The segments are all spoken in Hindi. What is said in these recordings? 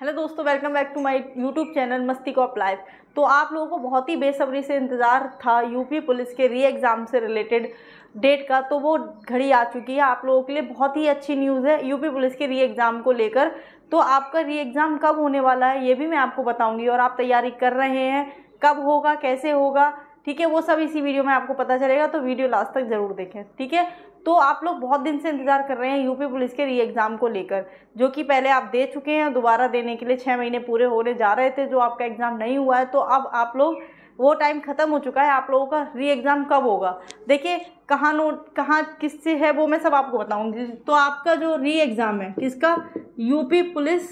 हेलो दोस्तों, welcome back to my YouTube channel Masti cop live. तो आप लोगों को बहुत ही बेसब्री से इंतज़ार था यूपी पुलिस के री एग्ज़ाम से रिलेटेड डेट का, तो वो घड़ी आ चुकी है। आप लोगों के लिए बहुत ही अच्छी न्यूज़ है यूपी पुलिस के री एग्ज़ाम को लेकर। तो आपका री एग्ज़ाम कब होने वाला है ये भी मैं आपको बताऊँगी, और आप तैयारी कर रहे हैं, कब होगा, कैसे होगा, ठीक है, वो सब इसी वीडियो में आपको पता चलेगा। तो वीडियो लास्ट तक ज़रूर देखें, ठीक है। तो आप लोग बहुत दिन से इंतज़ार कर रहे हैं यूपी पुलिस के री एग्ज़ाम को लेकर, जो कि पहले आप दे चुके हैं, दोबारा देने के लिए 6 महीने पूरे होने जा रहे थे जो आपका एग्ज़ाम नहीं हुआ है। तो अब आप लोग, वो टाइम ख़त्म हो चुका है। आप लोगों का री एग्ज़ाम कब होगा, देखिए कहाँ किससे है वो मैं सब आपको बताऊँगी। तो आपका जो री एग्ज़ाम है किसका, यूपी पुलिस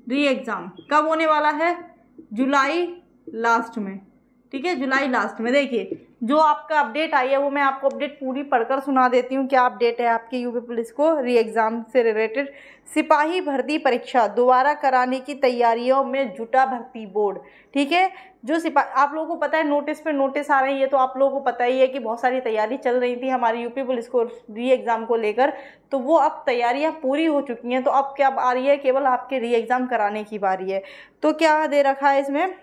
री एग्ज़ाम कब होने वाला है, जुलाई लास्ट में, ठीक है, जुलाई लास्ट में। देखिए जो आपका अपडेट आई है वो मैं आपको अपडेट पूरी पढ़कर सुना देती हूँ। क्या अपडेट है आपकी यूपी पुलिस को री एग्ज़ाम से रिलेटेड। सिपाही भर्ती परीक्षा दोबारा कराने की तैयारियों में जुटा भर्ती बोर्ड, ठीक है। जो आप लोगों को पता है नोटिस पे नोटिस आ रही है, तो आप लोगों को पता ही है कि बहुत सारी तैयारी चल रही थी हमारी यूपी पुलिस को री एग्ज़ाम को लेकर। तो वो अब तैयारियां पूरी हो चुकी हैं। तो अब क्या आ रही है, केवल आपके री एग्ज़ाम कराने की बारी है। तो क्या दे रखा है इसमें,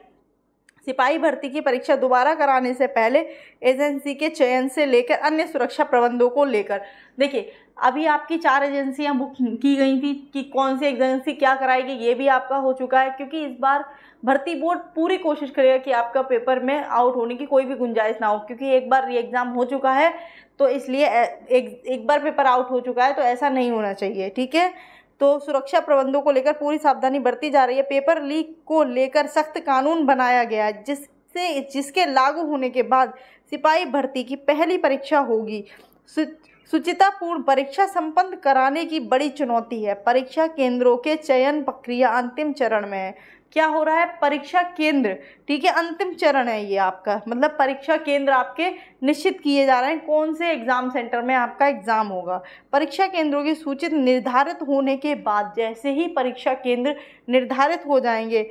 सिपाही भर्ती की परीक्षा दोबारा कराने से पहले एजेंसी के चयन से लेकर अन्य सुरक्षा प्रबंधों को लेकर। देखिए अभी आपकी 4 एजेंसियां बुक की गई थी कि कौन सी एजेंसी क्या कराएगी, ये भी आपका हो चुका है। क्योंकि इस बार भर्ती बोर्ड पूरी कोशिश करेगा कि आपका पेपर में आउट होने की कोई भी गुंजाइश ना हो, क्योंकि एक बार री एग्ज़ाम हो चुका है, तो इसलिए एक बार पेपर आउट हो चुका है, तो ऐसा नहीं होना चाहिए, ठीक है। तो सुरक्षा प्रबंधों को लेकर पूरी सावधानी बरती जा रही है। पेपर लीक को लेकर सख्त कानून बनाया गया है, जिसके लागू होने के बाद सिपाही भर्ती की पहली परीक्षा होगी। सुचितापूर्ण परीक्षा संपन्न कराने की बड़ी चुनौती है। परीक्षा केंद्रों के चयन प्रक्रिया अंतिम चरण में है। क्या हो रहा है, परीक्षा केंद्र, ठीक है, अंतिम चरण है ये आपका, मतलब परीक्षा केंद्र आपके निश्चित किए जा रहे हैं कौन से एग्ज़ाम सेंटर में आपका एग्ज़ाम होगा। परीक्षा केंद्रों की सूची निर्धारित होने के बाद, जैसे ही परीक्षा केंद्र निर्धारित हो जाएंगे,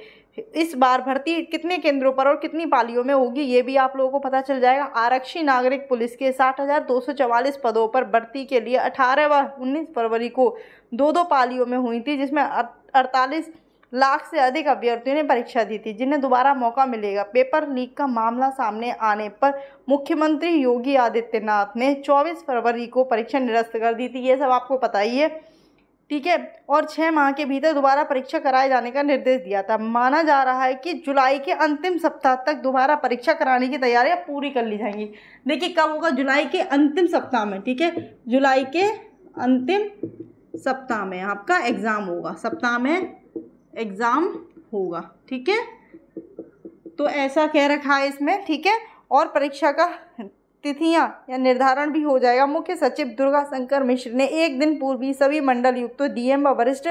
इस बार भर्ती कितने केंद्रों पर और कितनी पालियों में होगी ये भी आप लोगों को पता चल जाएगा। आरक्षी नागरिक पुलिस के 60,244 पदों पर भर्ती के लिए 18 व 19 फरवरी को 2-2 पालियों में हुई थी, जिसमें 48 लाख से अधिक अभ्यर्थियों ने परीक्षा दी थी, जिन्हें दोबारा मौका मिलेगा। पेपर लीक का मामला सामने आने पर मुख्यमंत्री योगी आदित्यनाथ ने 24 फरवरी को परीक्षा निरस्त कर दी थी, ये सब आपको पता ही है, ठीक है। और 6 माह के भीतर दोबारा परीक्षा कराए जाने का निर्देश दिया था। माना जा रहा है कि जुलाई के अंतिम सप्ताह तक दोबारा परीक्षा कराने की तैयारियां पूरी कर ली जाएंगी। देखिए कब होगा, जुलाई के अंतिम सप्ताह में, ठीक है, जुलाई के अंतिम सप्ताह में आपका एग्ज़ाम होगा, सप्ताह में एग्ज़ाम होगा, ठीक है। तो ऐसा कह रखा है इसमें, ठीक है। और परीक्षा का तिथियां या निर्धारण भी हो जाएगा। मुख्य सचिव दुर्गा शंकर मिश्र ने एक दिन पूर्व ही सभी मंडल युक्तों, डीएम व वरिष्ठ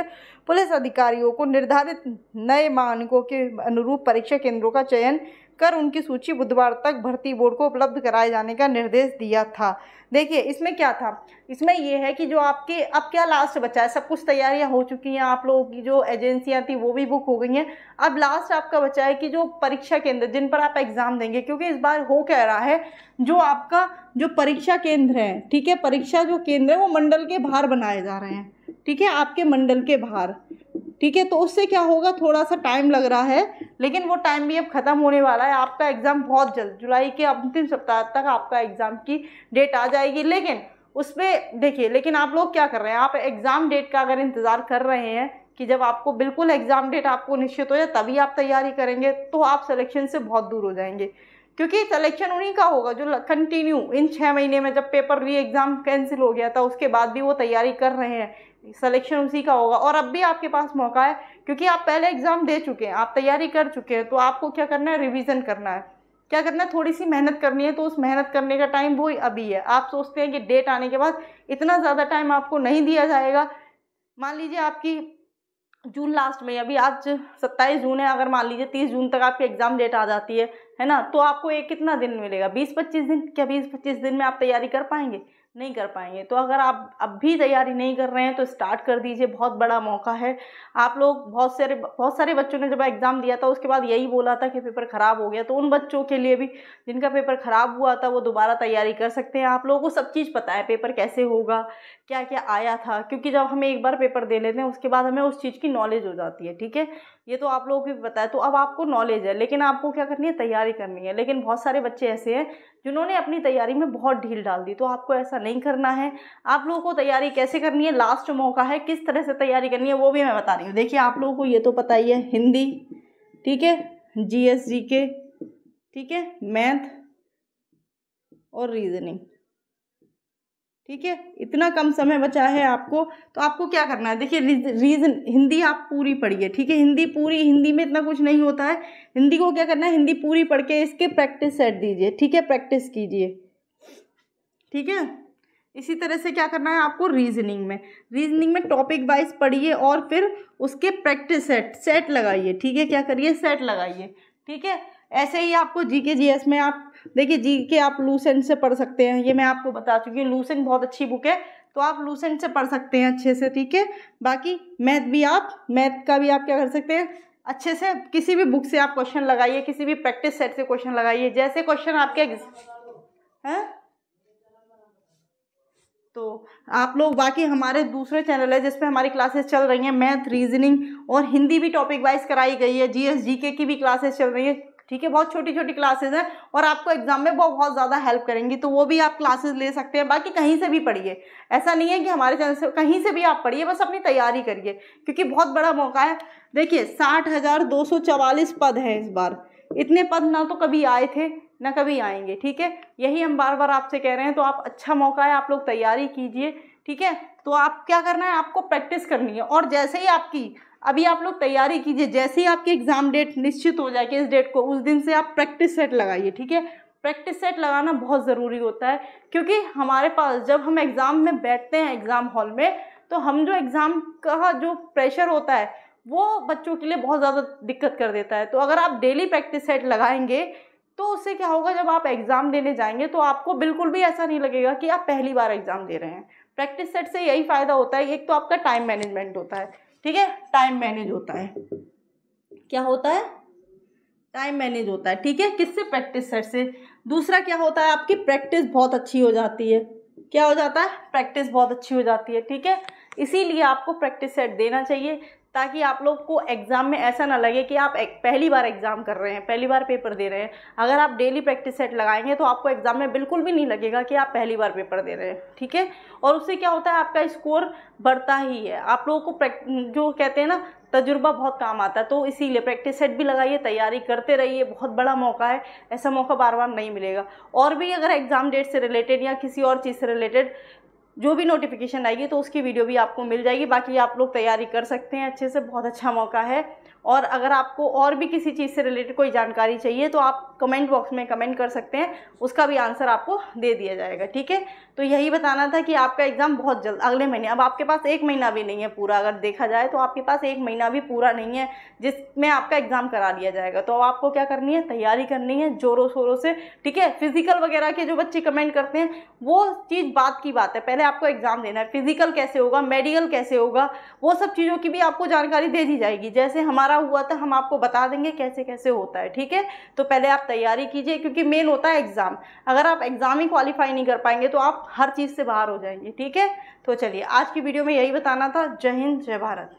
पुलिस अधिकारियों को निर्धारित नए मानकों के अनुरूप परीक्षा केंद्रों का चयन कर उनकी सूची बुधवार तक भर्ती बोर्ड को उपलब्ध कराए जाने का निर्देश दिया था। देखिए इसमें क्या था, इसमें ये है कि जो आपके अब क्या लास्ट बचा है, सब कुछ तैयारियां हो चुकी हैं, आप लोगों की जो एजेंसियां थी वो भी बुक हो गई हैं। अब लास्ट आपका बचा है कि जो परीक्षा केंद्र जिन पर आप एग्ज़ाम देंगे, क्योंकि इस बार हो क्या रहा है, जो आपका जो परीक्षा केंद्र है, ठीक है, परीक्षा जो केंद्र है वो मंडल के बाहर बनाए जा रहे हैं, ठीक है, आपके मंडल के बाहर, ठीक है। तो उससे क्या होगा, थोड़ा सा टाइम लग रहा है, लेकिन वो टाइम भी अब ख़त्म होने वाला है। आपका एग्ज़ाम बहुत जल्द, जुलाई के अंतिम सप्ताह तक आपका एग्ज़ाम की डेट आ जाएगी। लेकिन उसमें देखिए, लेकिन आप लोग क्या कर रहे हैं, आप एग्ज़ाम डेट का अगर इंतज़ार कर रहे हैं कि जब आपको बिल्कुल एग्ज़ाम डेट आपको निश्चित हो जाए तभी आप तैयारी करेंगे, तो आप सिलेक्शन से बहुत दूर हो जाएंगे। क्योंकि सिलेक्शन उन्हीं का होगा जो कंटिन्यू इन 6 महीने में, जब पेपर री एग्ज़ाम कैंसिल हो गया था उसके बाद भी वो तैयारी कर रहे हैं, सिलेक्शन उसी का होगा। और अब भी आपके पास मौका है, क्योंकि आप पहले एग्ज़ाम दे चुके हैं, आप तैयारी कर चुके हैं। तो आपको क्या करना है, रिवीजन करना है, क्या करना है, थोड़ी सी मेहनत करनी है। तो उस मेहनत करने का टाइम वो अभी है। आप सोचते हैं कि डेट आने के बाद इतना ज़्यादा टाइम आपको नहीं दिया जाएगा। मान लीजिए आपकी जून लास्ट में, अभी आज 27 जून है, अगर मान लीजिए 30 जून तक आपकी एग्ज़ाम डेट आ जाती है ना, तो आपको एक कितना दिन मिलेगा, 20-25 दिन। क्या 20-25 दिन में आप तैयारी कर पाएंगे, नहीं कर पाएंगे। तो अगर आप अब भी तैयारी नहीं कर रहे हैं तो स्टार्ट कर दीजिए, बहुत बड़ा मौका है। आप लोग बहुत सारे बच्चों ने जब एग्ज़ाम दिया था उसके बाद यही बोला था कि पेपर ख़राब हो गया, तो उन बच्चों के लिए भी जिनका पेपर ख़राब हुआ था वो दोबारा तैयारी कर सकते हैं। आप लोगों को सब चीज़ पता है पेपर कैसे होगा, क्या क्या आया था, क्योंकि जब हम एक बार पेपर दे लेते हैं उसके बाद हमें उस चीज़ की नॉलेज हो जाती है, ठीक है। ये तो आप लोगों को भी पता है, तो अब आपको नॉलेज है, लेकिन आपको क्या करनी है, तैयारी करनी है। लेकिन बहुत सारे बच्चे ऐसे हैं जिन्होंने अपनी तैयारी में बहुत ढील डाल दी, तो आपको ऐसा नहीं करना है। आप लोगों को तैयारी कैसे करनी है, लास्ट मौका है, किस तरह से तैयारी करनी है वो भी मैं बता रही हूँ। देखिए आप लोगों को ये तो पता ही है, हिंदी, ठीक है, GS GK, ठीक है, मैथ और रीजनिंग, ठीक है। इतना कम समय बचा है आपको, तो आपको क्या करना है, देखिए हिंदी आप पूरी पढ़िए, ठीक है। हिंदी में इतना कुछ नहीं होता है। हिंदी को क्या करना है, हिंदी पूरी पढ़ के इसके प्रैक्टिस सेट दीजिए, ठीक है, प्रैक्टिस कीजिए, ठीक है। इसी तरह से क्या करना है आपको, रीजनिंग में टॉपिक वाइज पढ़िए और फिर उसके प्रैक्टिस सेट लगाइए, ठीक है। क्या करिए, सेट लगाइए, ठीक है। ऐसे ही आपको GK GS में आप देखिए, GK आप लूसेंट से पढ़ सकते हैं, ये मैं आपको बता चुकी हूँ। लूसेंट बहुत अच्छी बुक है, तो आप लूसेंट से पढ़ सकते हैं अच्छे से, ठीक है। बाकी मैथ का भी आप क्या कर सकते हैं, अच्छे से किसी भी बुक से आप क्वेश्चन लगाइए, किसी भी प्रैक्टिस सेट से क्वेश्चन लगाइए, जैसे क्वेश्चन आपके हैं। तो आप लोग बाकी हमारे दूसरे चैनल है जिसपे हमारी क्लासेस चल रही हैं, मैथ, रीजनिंग और हिंदी भी टॉपिक वाइज कराई गई है, GS GK की भी क्लासेस चल रही है, ठीक है। बहुत छोटी छोटी क्लासेस हैं और आपको एग्जाम में बहुत ज़्यादा हेल्प करेंगी, तो वो भी आप क्लासेस ले सकते हैं। बाकी कहीं से भी पढ़िए, ऐसा नहीं है कि हमारे चैनल से, कहीं से भी आप पढ़िए, बस अपनी तैयारी करिए, क्योंकि बहुत बड़ा मौका है। देखिए 60,244 पद हैं इस बार, इतने पद ना तो कभी आए थे ना कभी आएंगे, ठीक है। यही हम बार बार आपसे कह रहे हैं, तो आप अच्छा मौका है, आप लोग तैयारी कीजिए, ठीक है। तो आप क्या करना है, आपको प्रैक्टिस करनी है, और जैसे ही अभी आप लोग तैयारी कीजिए, जैसे ही आपकी एग्जाम डेट निश्चित हो जाए कि इस डेट को, उस दिन से आप प्रैक्टिस सेट लगाइए, ठीक है। प्रैक्टिस सेट लगाना बहुत ज़रूरी होता है, क्योंकि हमारे पास जब हम एग्ज़ाम में बैठते हैं एग्ज़ाम हॉल में, तो हम जो एग्ज़ाम का जो प्रेशर होता है वो बच्चों के लिए बहुत ज़्यादा दिक्कत कर देता है। तो अगर आप डेली प्रैक्टिस सेट लगाएंगे तो उससे क्या होगा, जब आप एग्ज़ाम देने जाएंगे तो आपको बिल्कुल भी ऐसा नहीं लगेगा कि आप पहली बार एग्ज़ाम दे रहे हैं। प्रैक्टिस सेट से यही फ़ायदा होता है, एक तो आपका टाइम मैनेजमेंट होता है, ठीक है, टाइम मैनेज होता है। क्या होता है, टाइम मैनेज होता है, ठीक है, किससे, प्रैक्टिस सेट से। दूसरा क्या होता है, आपकी प्रैक्टिस बहुत अच्छी हो जाती है। क्या हो जाता है, प्रैक्टिस बहुत अच्छी हो जाती है, ठीक है। इसीलिए आपको प्रैक्टिस सेट देना चाहिए, ताकि आप लोग को एग्ज़ाम में ऐसा ना लगे कि आप पहली बार एग्ज़ाम कर रहे हैं, पहली बार पेपर दे रहे हैं। अगर आप डेली प्रैक्टिस सेट लगाएंगे तो आपको एग्ज़ाम में बिल्कुल भी नहीं लगेगा कि आप पहली बार पेपर दे रहे हैं, ठीक है। और उससे क्या होता है, आपका स्कोर बढ़ता ही है। आप लोगों को जो कहते हैं ना, तजुर्बा बहुत काम आता है, तो इसीलिए प्रैक्टिस सेट भी लगाइए, तैयारी करते रहिए, बहुत बड़ा मौका है, ऐसा मौका बार बार नहीं मिलेगा। और भी अगर एग्ज़ाम डेट से रिलेटेड या किसी और चीज़ से रिलेटेड जो भी नोटिफिकेशन आएगी तो उसकी वीडियो भी आपको मिल जाएगी। बाकी आप लोग तैयारी कर सकते हैं अच्छे से, बहुत अच्छा मौका है। और अगर आपको और भी किसी चीज़ से रिलेटेड कोई जानकारी चाहिए तो आप कमेंट बॉक्स में कमेंट कर सकते हैं, उसका भी आंसर आपको दे दिया जाएगा, ठीक है। तो यही बताना था कि आपका एग्ज़ाम बहुत जल्द, अगले महीने, अब आपके पास 1 महीना भी नहीं है पूरा, अगर देखा जाए तो आपके पास 1 महीना भी पूरा नहीं है जिसमें आपका एग्ज़ाम करा लिया जाएगा। तो अब आपको क्या करनी है, तैयारी करनी है ज़ोरों शोरों से, ठीक है। फिजिकल वगैरह के जो बच्चे कमेंट करते हैं वो चीज़ बात की बात है, पहले आपको एग्ज़ाम देना है। फिजिकल कैसे होगा, मेडिकल कैसे होगा, वो सब चीज़ों की भी आपको जानकारी दे दी जाएगी। जैसे हमारा हुआ था हम आपको बता देंगे कैसे कैसे होता है, ठीक है। तो पहले आप तैयारी कीजिए, क्योंकि मेन होता है एग्ज़ाम। अगर आप एग्ज़ाम ही क्वालिफाई नहीं कर पाएंगे तो आप हर चीज़ से बाहर हो जाएंगे, ठीक है। तो चलिए आज की वीडियो में यही बताना था। जय हिंद, जय भारत।